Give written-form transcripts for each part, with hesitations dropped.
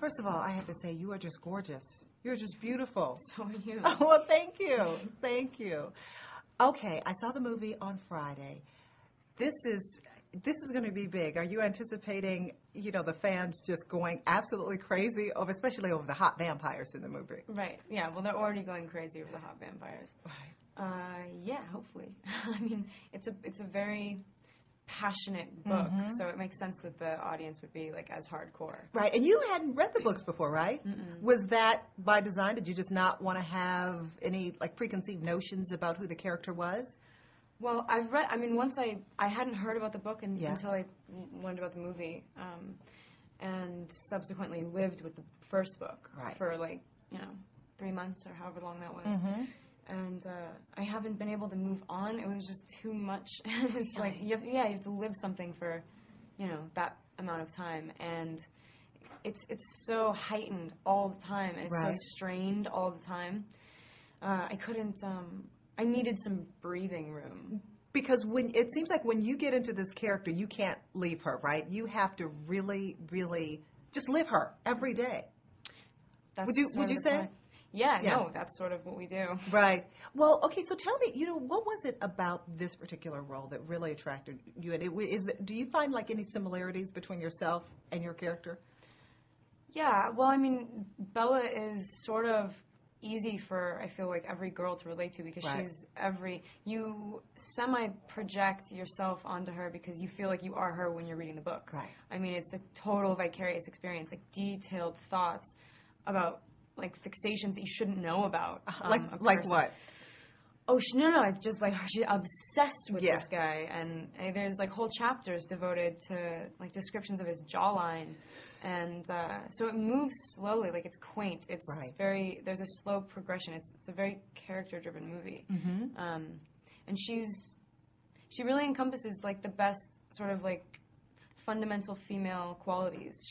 First of all, I have to say, you are just gorgeous. You're just beautiful. So are you. Oh, well, thank you. Thank you. Okay, I saw the movie on Friday. This is going to be big. Are you anticipating, the fans just going absolutely crazy, especially over the hot vampires in the movie? Right. Yeah. Well, they're already going crazy over the hot vampires. Right. Yeah. Hopefully. I mean, it's a very passionate book, so it makes sense that the audience would be like as hardcore. Right. And you hadn't read the books before, right? Mm-mm. Was that by design? Did you just not want to have any preconceived notions about who the character was? Well, once I hadn't heard about the book until I learned about the movie, and subsequently lived with the first book for 3 months or however long that was. Mm-hmm. And I haven't been able to move on. It was just too much. It's like you have to live something for, that amount of time, and it's so heightened all the time, and it's so strained all the time. I couldn't. I needed some breathing room. Because it seems like when you get into this character, you can't leave her, right? You have to really, really just live her every day. Would you say? Point. Yeah, no, that's sort of what we do. Right. Well, okay, so tell me, what was it about this particular role that really attracted you? And do you find any similarities between yourself and your character? Yeah, well, I mean, Bella is sort of easy for, I feel like, every girl to relate to, because you semi-project yourself onto her because you feel like you are her when you're reading the book. Right. I mean, it's a total vicarious experience, detailed thoughts about fixations that you shouldn't know about. Like what? Oh, no, it's just she's obsessed with this guy, and there's whole chapters devoted to descriptions of his jawline, and so it moves slowly, it's quaint. It's there's a slow progression. It's a very character-driven movie, and she really encompasses the best sort of fundamental female qualities.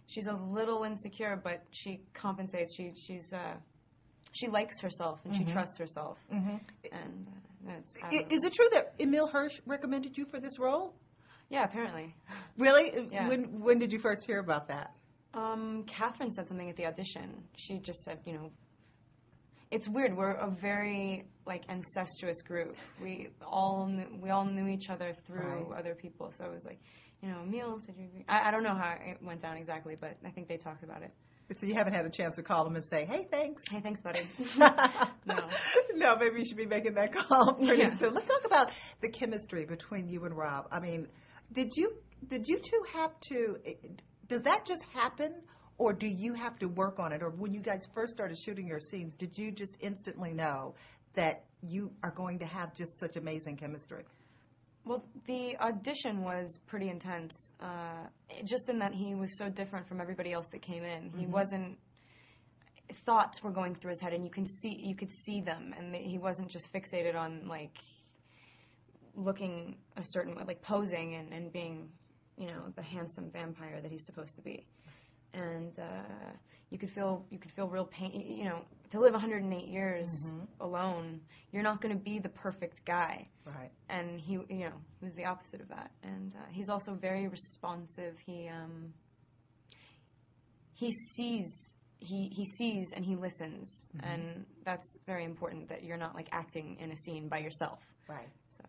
She's a little insecure, but she compensates. She likes herself, and she trusts herself. Mm-hmm. And is it true that Emile Hirsch recommended you for this role? Yeah, apparently. Really? Yeah. When did you first hear about that? Catherine said something at the audition. She just said, it's weird. We're a very incestuous group. We all knew each other through other people. So it was Emile said you agree. I don't know how it went down exactly, but I think they talked about it. So you haven't had a chance to call him and say, "Hey, thanks." Hey, thanks, buddy. No. No, maybe you should be making that call pretty soon. Let's talk about the chemistry between you and Rob. I mean, did you two have to? Does that just happen, or do you have to work on it? Or when you guys first started shooting your scenes, did you just instantly know that you are going to have just such amazing chemistry? Well, the audition was pretty intense, just in that he was so different from everybody else that came in. He wasn't. Thoughts were going through his head, and you could see them, and he wasn't just fixated on looking a certain way, posing and being, the handsome vampire that he's supposed to be. And you could feel real pain. To live 108 years alone, you're not going to be the perfect guy. Right. And he was the opposite of that. And he's also very responsive. He sees and he listens, and that's very important. That you're not acting in a scene by yourself. Right. So